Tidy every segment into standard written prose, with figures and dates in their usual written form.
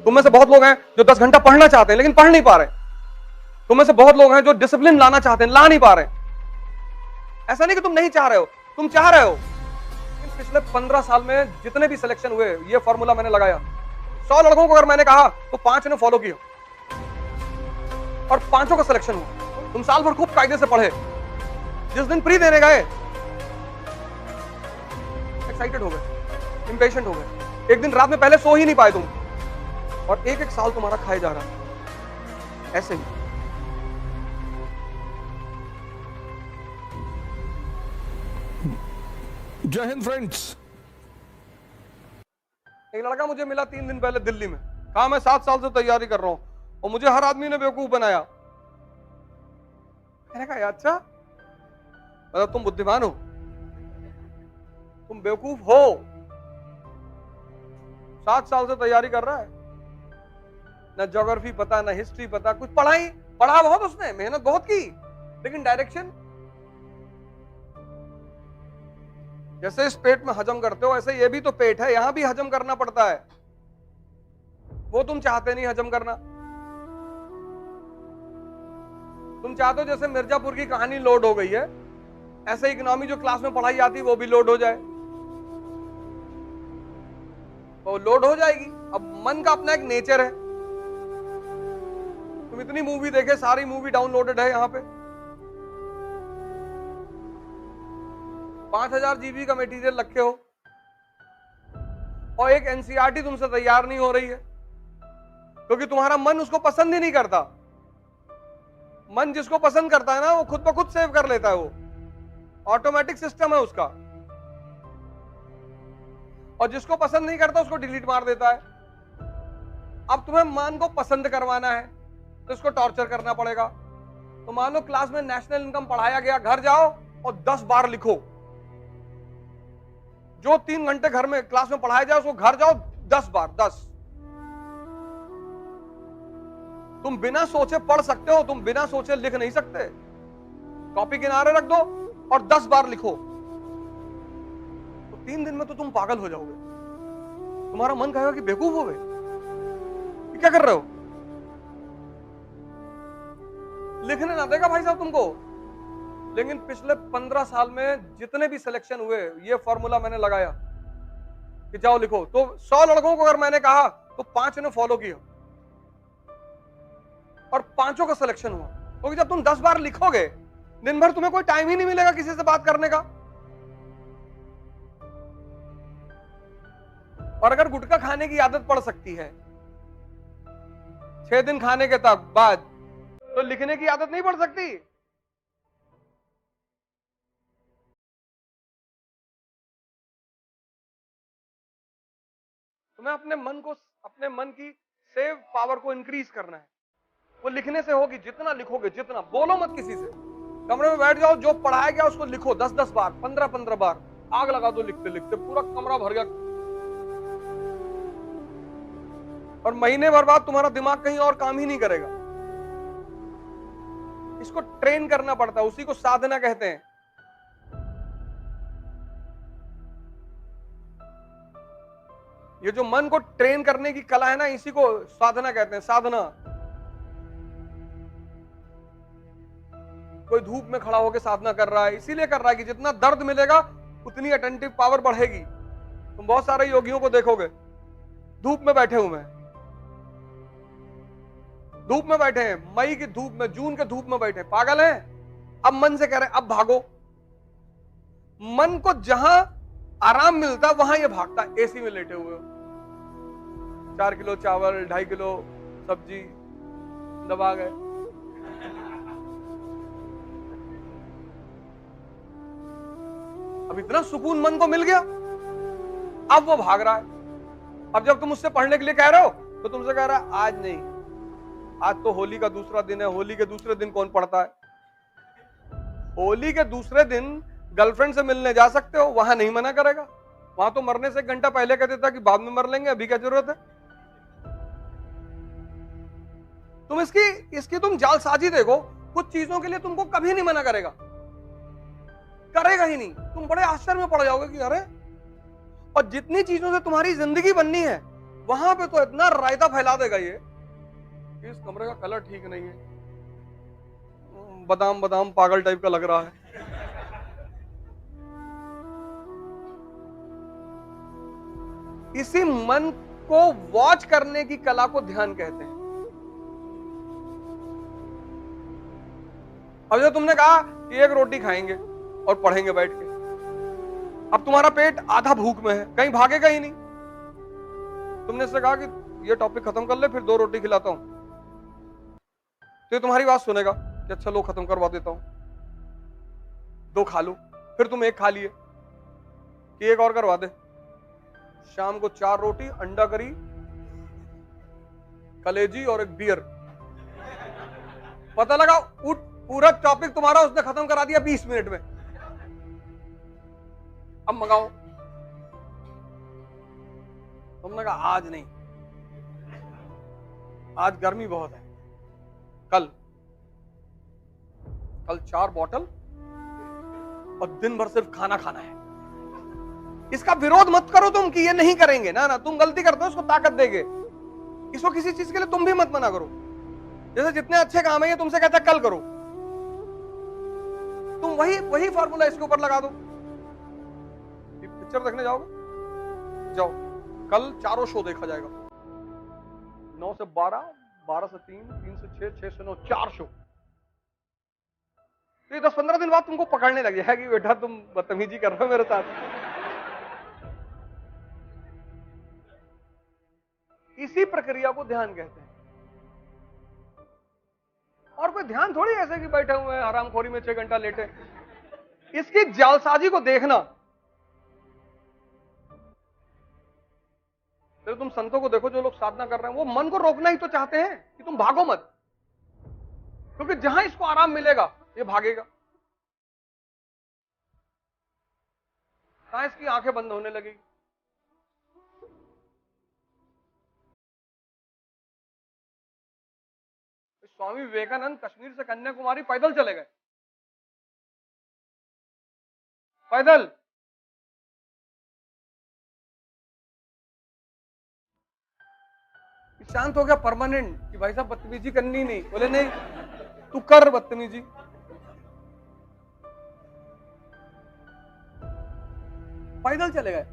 तुम में से बहुत लोग हैं जो 10 घंटा पढ़ना चाहते हैं लेकिन पढ़ नहीं पा रहे। तुम में से बहुत लोग हैं जो डिसिप्लिन लाना चाहते हैं, ला नहीं पा रहे। ऐसा नहीं कि तुम नहीं चाह रहे हो, तुम चाह रहे हो। लेकिन पिछले 15 साल में जितने भी सिलेक्शन हुए, ये फॉर्मूला मैंने लगाया। 100 लड़कों को अगर मैंने कहा तो 5 ने फॉलो किया और 5 का सिलेक्शन हुआ। तुम साल भर खूब कायदे से पढ़े, जिस दिन प्री देने गए एक्साइटेड हो गए, इंपेशेंट हो गए, एक दिन रात में पहले सो ही नहीं पाए तुम, और एक साल तुम्हारा खाए जा रहा है ऐसे ही। जय हिंद फ्रेंड्स। एक लड़का मुझे मिला 3 दिन पहले दिल्ली में, कहा मैं 7 साल से तैयारी कर रहा हूं और मुझे हर आदमी ने बेवकूफ बनाया। मैंने कहा अच्छा, मतलब तुम बुद्धिमान हो, तुम बेवकूफ हो। 7 साल से तैयारी कर रहा है, ना ज्योग्राफी पता, ना हिस्ट्री पता, कुछ पढ़ा बहुत उसने, मेहनत बहुत की, लेकिन डायरेक्शन। जैसे इस पेट में हजम करते हो, ऐसे ये भी तो पेट है, यहां भी हजम करना पड़ता है। वो तुम चाहते नहीं हजम करना। तुम चाहते हो जैसे मिर्जापुर की कहानी लोड हो गई है, ऐसे इकोनॉमी जो क्लास में पढ़ाई जाती है वो भी लोड हो जाए, वो लोड हो जाएगी। अब मन का अपना एक नेचर है। तुम इतनी मूवी देखे, सारी मूवी डाउनलोडेड है यहां पे, 5000 जीबी का मटेरियल रखे हो, और एक एनसीईआरटी तुमसे तैयार नहीं हो रही है, क्योंकि तुम्हारा मन उसको पसंद ही नहीं करता। मन जिसको पसंद करता है ना, वो खुद ब खुद सेव कर लेता है, वो ऑटोमेटिक सिस्टम है उसका। और जिसको पसंद नहीं करता उसको डिलीट मार देता है। अब तुम्हें मन को पसंद करवाना है तो इसको टॉर्चर करना पड़ेगा। तो मान लो क्लास में नेशनल इनकम पढ़ाया गया, घर जाओ और 10 बार लिखो। जो 3 घंटे घर में क्लास में पढ़ाया जाए उसको घर जाओ 10 बार, 10। तुम बिना सोचे पढ़ सकते हो, तुम बिना सोचे लिख नहीं सकते। कॉपी किनारे रख दो और 10 बार लिखो, तो 3 दिन में तो तुम पागल हो जाओगे। तुम्हारा मन कहेगा कि बेवकूफ हो गए, क्या कर रहे हो। लिखने ना देगा भाई साहब तुमको। लेकिन पिछले 15 साल में जितने भी सिलेक्शन हुए, ये फॉर्मूला मैंने लगाया कि जाओ लिखो। तो 100 लड़कों को अगर मैंने कहा तो 5 ने फॉलो किया और 5 का सिलेक्शन हुआ। क्योंकि जब तुम 10 बार लिखोगे, दिन भर तुम्हें कोई टाइम ही नहीं मिलेगा किसी से बात करने का। और अगर गुटखा खाने की आदत पड़ सकती है 6 दिन खाने के बाद, तो लिखने की आदत नहीं पड़ सकती। तुम्हें अपने मन की सेव पावर को इंक्रीज करना है। वो लिखने से होगी, जितना लिखोगे, जितना। बोलो मत किसी से, कमरे में बैठ जाओ, जो पढ़ाया गया उसको लिखो 10-10 बार, 15-15 बार। आग लगा दो लिखते लिखते, पूरा कमरा भर गया। और महीने भर बाद तुम्हारा दिमाग कहीं और काम ही नहीं करेगा। इसको ट्रेन करना पड़ता है, उसी को साधना कहते हैं। ये जो मन को ट्रेन करने की कला है ना, इसी को साधना कहते हैं। साधना। कोई धूप में खड़ा होकर साधना कर रहा है, इसीलिए कर रहा है कि जितना दर्द मिलेगा उतनी अटेंटिव पावर बढ़ेगी। तुम बहुत सारे योगियों को देखोगे धूप में बैठे हुए हैं, धूप में बैठे हैं, मई की धूप में, जून के धूप में बैठे, पागल हैं। अब मन से कह रहे हैं अब भागो। मन को जहां आराम मिलता है वहां ये भागता है। एसी में लेटे हुए हो, 4 किलो चावल, 2.5 किलो सब्जी दबा गए, अब इतना सुकून मन को मिल गया, अब वो भाग रहा है। अब जब तुम उससे पढ़ने के लिए कह रहे हो तो तुमसे कह रहा है आज नहीं, आज तो होली का दूसरा दिन है। होली के दूसरे दिन कौन पढ़ता है? होली के दूसरे दिन गर्लफ्रेंड से मिलने जा सकते हो, वहां नहीं मना करेगा। वहां तो मरने से 1 घंटा पहले कह देता कि बाद में मर लेंगे, अभी क्या जरूरत है। तुम इसकी तुम जालसाजी देखो। कुछ चीजों के लिए तुमको कभी नहीं मना करेगा, करेगा ही नहीं। तुम बड़े आश्चर्य में पड़ जाओगे कि अरे। और जितनी चीजों से तुम्हारी जिंदगी बननी है वहां पे तो इतना रायता फैला देगा ये कि इस कमरे का कलर ठीक नहीं है, बादाम बादाम पागल टाइप का लग रहा है। इसी मन को वॉच करने की कला को ध्यान कहते हैं। अब जो तुमने कहा कि एक रोटी खाएंगे और पढ़ेंगे बैठ के, अब तुम्हारा पेट आधा भूख में है, कहीं भागेगा ही नहीं। तुमने इससे कहा कि ये टॉपिक खत्म कर ले, फिर 2 रोटी खिलाता हूं, तो ये तुम्हारी बात सुनेगा कि अच्छा लो खत्म करवा देता हूं, 2 खा लो। फिर तुम 1 खा लिए कि 1 और करवा दे। शाम को 4 रोटी, अंडा करी, कलेजी और एक बियर। पता लगा पूरा टॉपिक तुम्हारा उसने खत्म करा दिया 20 मिनट में। अब मंगाओ। तुमने कहा आज नहीं, आज गर्मी बहुत है, कल 4 बॉटल और दिन भर सिर्फ खाना खाना है। इसका विरोध मत करो तुम कि ये नहीं करेंगे, ना ना, तुम गलती करते हो, उसको ताकत देंगे। इसको किसी चीज के लिए तुम भी मत मना करो। जैसे जितने अच्छे काम है ये तुमसे कहता है कल करो, तुम वही फार्मूला इसके ऊपर लगा दो। पिक्चर देखने जाओगे, जाओ, कल 4 शो देखा जाएगा, 9 से 12, 12 से 3, 3 से 6, 6 से 9, 4 शो। तो ये 10-15 दिन बाद तुमको पकड़ने लग जाएगा कि बेटा तुम बदतमीजी कर रहे हो मेरे साथ। इसी प्रक्रिया को ध्यान कहते हैं। और कोई ध्यान थोड़ी ऐसे कि बैठे हुए हैं आरामखोरी में 6 घंटा लेटे। इसकी जालसाजी को देखना। तो तुम संतों को देखो जो लोग साधना कर रहे हैं, वो मन को रोकना ही तो चाहते हैं कि तुम भागो मत, क्योंकि जहां इसको आराम मिलेगा ये भागेगा। कहां इसकी आंखें बंद होने लगेगी। स्वामी विवेकानंद कश्मीर से कन्याकुमारी पैदल चले गए, पैदल। शांत हो गया परमानेंट कि भाई साहब बदतमीजी करनी नहीं। बोले नहीं, तू कर बदतमीजी। पैदल चले गए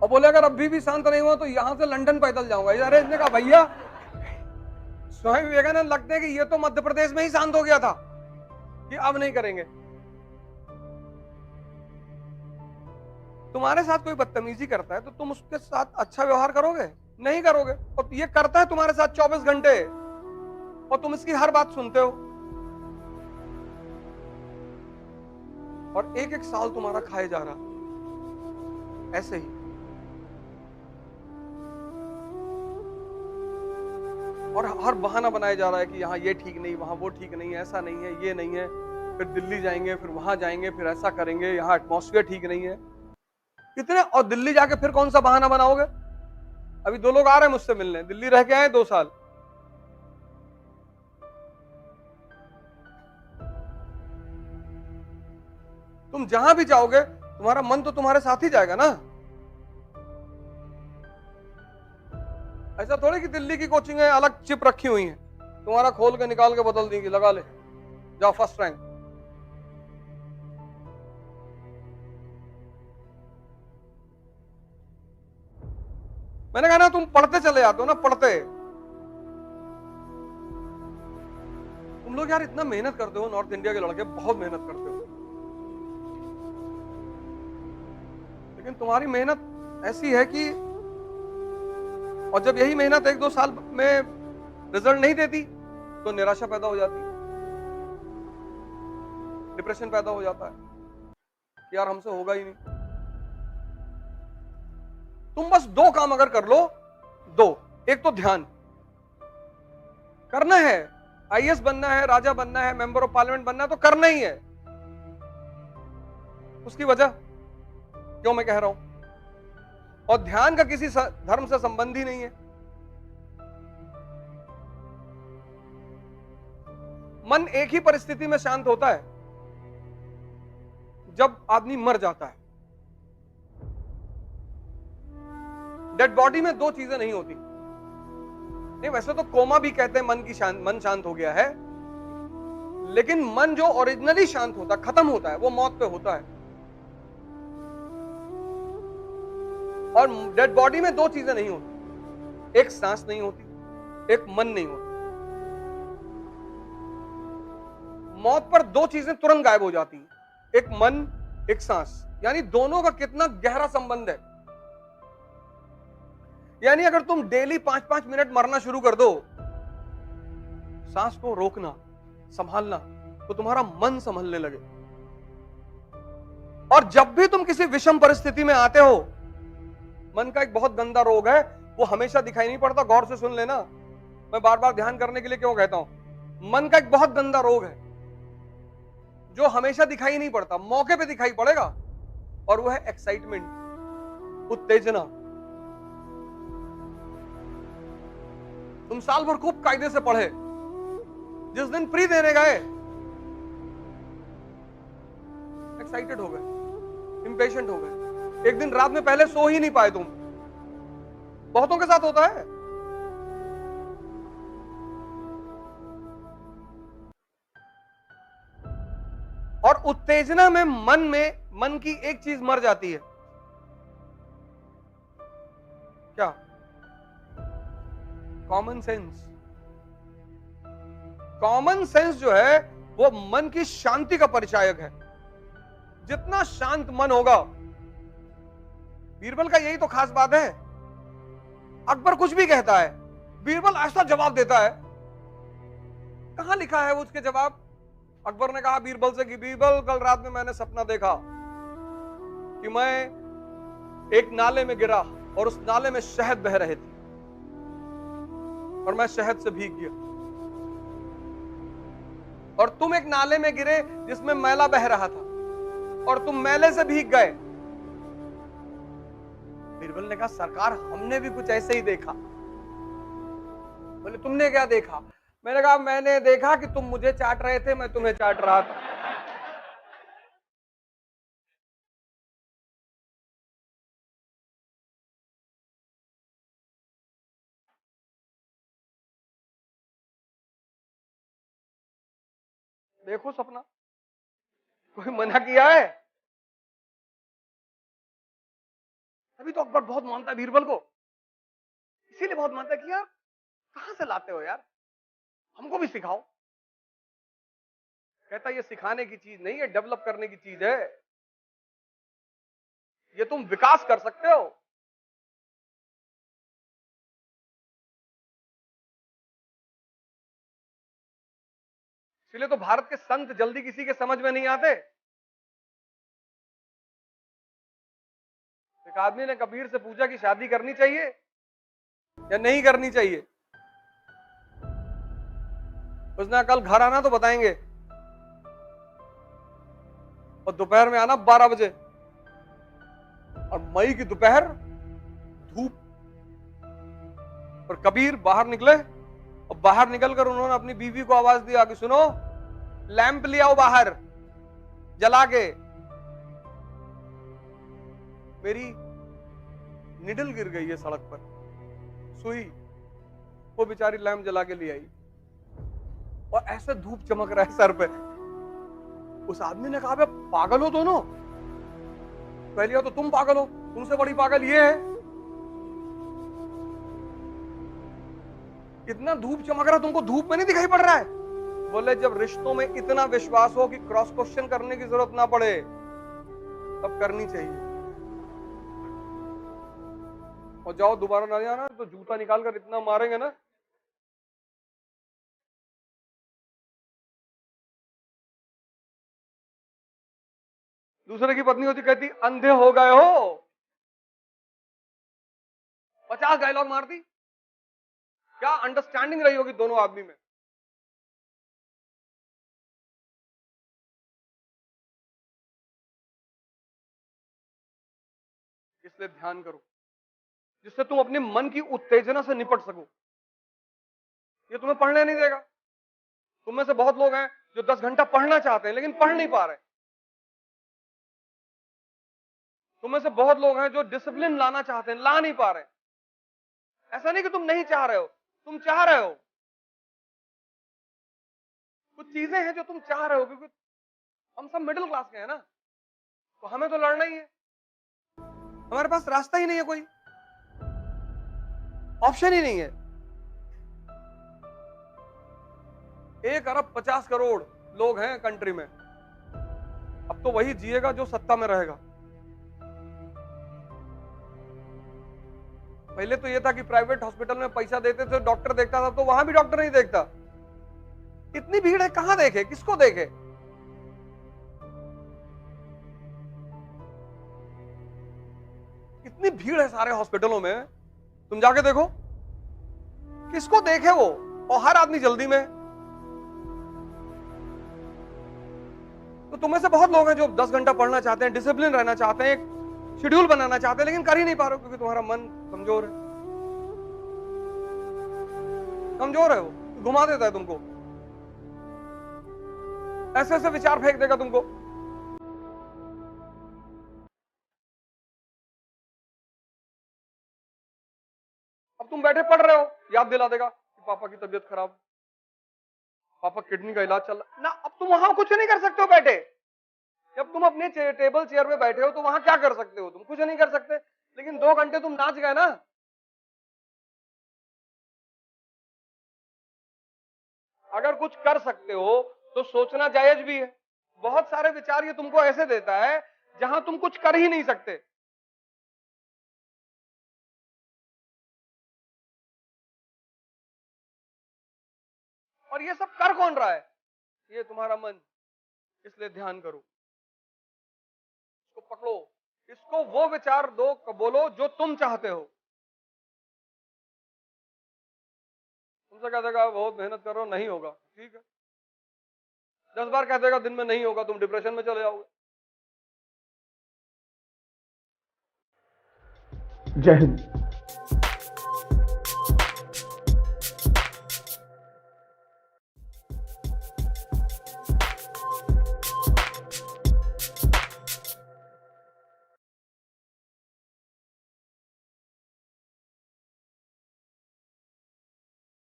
और बोले अगर अभी भी शांत नहीं हुआ तो यहां से लंदन पैदल जाऊंगा। अरे इसने कहा भैया, स्वामी विवेकानंद लगते हैं कि ये तो मध्य प्रदेश में ही शांत हो गया था कि अब नहीं करेंगे। तुम्हारे साथ कोई बदतमीजी करता है तो तुम उसके साथ अच्छा व्यवहार करोगे? नहीं करोगे। और ये करता है तुम्हारे साथ 24 घंटे और तुम इसकी हर बात सुनते हो, और 1-1 साल तुम्हारा खाए जा रहा ऐसे ही। और हर बहाना बनाया जा रहा है कि यहाँ ये ठीक नहीं, वहां वो ठीक नहीं है, ऐसा नहीं है, ये नहीं है, फिर दिल्ली जाएंगे, फिर वहां जाएंगे, फिर ऐसा करेंगे, यहाँ एटमॉस्फेयर ठीक नहीं है। कितने, और दिल्ली जाके फिर कौन सा बहाना बनाओगे? अभी 2 लोग आ रहे हैं मुझसे मिलने, दिल्ली रह के आए 2 साल। तुम जहां भी जाओगे तुम्हारा मन तो तुम्हारे साथ ही जाएगा ना। ऐसा थोड़ी कि दिल्ली की कोचिंग है अलग चिप रखी हुई है, तुम्हारा खोल के निकाल के बदल देंगे, लगा ले जाओ फर्स्ट रैंक। मैंने कहा ना तुम पढ़ते चले जाते हो ना, पढ़ते। तुम लोग यार इतना मेहनत करते हो, नॉर्थ इंडिया के लड़के बहुत मेहनत करते हो, लेकिन तुम्हारी मेहनत ऐसी है कि, और जब यही मेहनत 1-2 साल में रिजल्ट नहीं देती तो निराशा पैदा हो जाती, डिप्रेशन पैदा हो जाता है कि यार हमसे होगा ही नहीं। तुम बस 2 काम अगर कर लो, 2, एक तो ध्यान करना है, आईएएस बनना है, राजा बनना है, मेंबर ऑफ पार्लियामेंट बनना है तो करना ही है। उसकी वजह क्यों मैं कह रहा हूं, और ध्यान का किसी धर्म से संबंध ही नहीं है। मन एक ही परिस्थिति में शांत होता है, जब आदमी मर जाता है। डेड बॉडी में दो चीजें नहीं होती। नहीं, वैसे तो कोमा भी कहते हैं मन शांत हो गया है, लेकिन मन जो ओरिजिनली शांत होता, खत्म होता है, वो मौत पे होता है। और डेड बॉडी में दो चीजें नहीं होती, एक सांस नहीं होती, एक मन नहीं होता। मौत पर दो चीजें तुरंत गायब हो जाती हैं, एक मन, एक सांस। यानी दोनों का कितना गहरा संबंध है। यानी अगर तुम डेली 5-5 मिनट मरना शुरू कर दो, सांस को रोकना, संभालना, तो तुम्हारा मन संभलने लगे। और जब भी तुम किसी विषम परिस्थिति में आते हो, मन का एक बहुत गंदा रोग है, वो हमेशा दिखाई नहीं पड़ता। गौर से सुन लेना, मैं बार बार ध्यान करने के लिए क्यों कहता हूं। मन का एक बहुत गंदा रोग है जो हमेशा दिखाई नहीं पड़ता, मौके पे दिखाई पड़ेगा, और वो है एक्साइटमेंट, उत्तेजना। तुम साल भर खूब कायदे से पढ़े, जिस दिन प्री देने गए एक्साइटेड हो गए, इंपेशेंट हो गए, एक दिन रात में पहले सो ही नहीं पाए तुम। बहुतों के साथ होता है। और उत्तेजना में मन की एक चीज मर जाती है, क्या? Common sense. कॉमन सेंस जो है वो मन की शांति का परिचायक है। जितना शांत मन होगा, बीरबल का यही तो खास बात है। अकबर कुछ भी कहता है, बीरबल ऐसा जवाब देता है। कहां लिखा है उसके जवाब? अकबर ने कहा बीरबल से कि बीरबल, कल रात में मैंने सपना देखा कि मैं एक नाले में गिरा और उस नाले में शहद बह रहे थे और मैं शहद से भीग गया, और तुम एक नाले में गिरे जिसमें मैला बह रहा था और तुम मैले से भीग गए। बीरबल ने कहा सरकार, हमने भी कुछ ऐसे ही देखा। बोले तुमने क्या देखा? मैंने कहा मैंने देखा कि तुम मुझे चाट रहे थे, मैं तुम्हें चाट रहा था। देखो सपना, कोई मना किया है? अभी तो अकबर बहुत मानता है बीरबल को, इसीलिए बहुत मानता है कि यार कहां से लाते हो यार, हमको भी सिखाओ। कहता ये सिखाने की चीज नहीं है, डेवलप करने की चीज है, ये तुम विकास कर सकते हो। इसलिए तो भारत के संत जल्दी किसी के समझ में नहीं आते। एक आदमी ने कबीर से पूछा कि शादी करनी चाहिए या नहीं करनी चाहिए। उसने कल घर आना तो बताएंगे, और दोपहर में आना 12 बजे। और मई की दोपहर, धूप, और कबीर बाहर निकले, और बाहर निकलकर उन्होंने अपनी बीवी को आवाज दिया कि सुनो, लैंप ले आओ बाहर जला के। मेरी निडल गिर गई है सड़क पर, सुई। वो बेचारी लैंप जला के ले आई, और ऐसे धूप चमक रहा है सर पे। उस आदमी ने कहा पागल हो दोनों, पहले तो तुम पागल हो, तुमसे बड़ी पागल ये है। इतना धूप चमक रहा, तुमको धूप में नहीं दिखाई पड़ रहा है? बोले जब रिश्तों में इतना विश्वास हो कि क्रॉस क्वेश्चन करने की जरूरत ना पड़े, तब करनी चाहिए। और जाओ दोबारा ना जाना तो जूता निकाल कर इतना मारेंगे ना। दूसरे की पत्नी होती, कहती अंधे हो गए हो, 50 डायलॉग मारती। क्या अंडरस्टैंडिंग रही होगी दोनों आदमी में। इसलिए ध्यान करो, जिससे तुम अपने मन की उत्तेजना से निपट सको। ये तुम्हें पढ़ने नहीं देगा। तुम में से बहुत लोग हैं जो 10 घंटा पढ़ना चाहते हैं लेकिन पढ़ नहीं पा रहे। तुम में से बहुत लोग हैं जो डिसिप्लिन लाना चाहते हैं, ला नहीं पा रहे। ऐसा नहीं कि तुम नहीं चाह रहे हो, तुम चाह रहे हो। कुछ चीजें हैं जो तुम चाह रहे हो, क्योंकि हम सब मिडिल क्लास के हैं ना, तो हमें तो लड़ना ही है। हमारे पास रास्ता ही नहीं है, कोई ऑप्शन ही नहीं है। 1 अरब 50 करोड़ लोग हैं कंट्री में। अब तो वही जिएगा जो सत्ता में रहेगा। पहले तो यह था कि प्राइवेट हॉस्पिटल में पैसा देते थे, डॉक्टर देखता था, तो वहां भी डॉक्टर नहीं देखता। इतनी भीड़ है, कहां देखे, किसको देखे? इतनी भीड़ है सारे हॉस्पिटलों में, तुम जाके देखो, किसको देखे वो? और हर आदमी जल्दी में। तो तुम्हें से बहुत लोग हैं जो 10 घंटा पढ़ना चाहते हैं, डिसिप्लिन रहना चाहते हैं, एक शेड्यूल बनाना चाहते हैं, लेकिन कर ही नहीं पा रहे हो क्योंकि तुम्हारा मन कमजोर है। कमजोर है, वो घुमा देता है तुमको, ऐसे ऐसे विचार फेंक देगा तुमको। अब तुम बैठे पढ़ रहे हो, याद दिला देगा कि पापा की तबीयत खराब, पापा किडनी का इलाज चल रहा ना। अब तुम वहां कुछ नहीं कर सकते हो बैठे। जब तुम अपने टेबल चेयर में बैठे हो तो वहां क्या कर सकते हो? तुम कुछ नहीं कर सकते। लेकिन 2 घंटे तुम नाच गए ना। अगर कुछ कर सकते हो तो सोचना जायज भी है। बहुत सारे विचार ये तुमको ऐसे देता है जहां तुम कुछ कर ही नहीं सकते। और ये सब कर कौन रहा है? ये तुम्हारा मन। इसलिए ध्यान करो, इसको पकड़ो, इसको वो विचार दो, बोलो जो तुम चाहते हो। तुमसे कह देगा बहुत मेहनत करो, नहीं होगा, ठीक है। 10 बार कह देगा दिन में नहीं होगा, तुम डिप्रेशन में चले जाओगे। जय हिंद।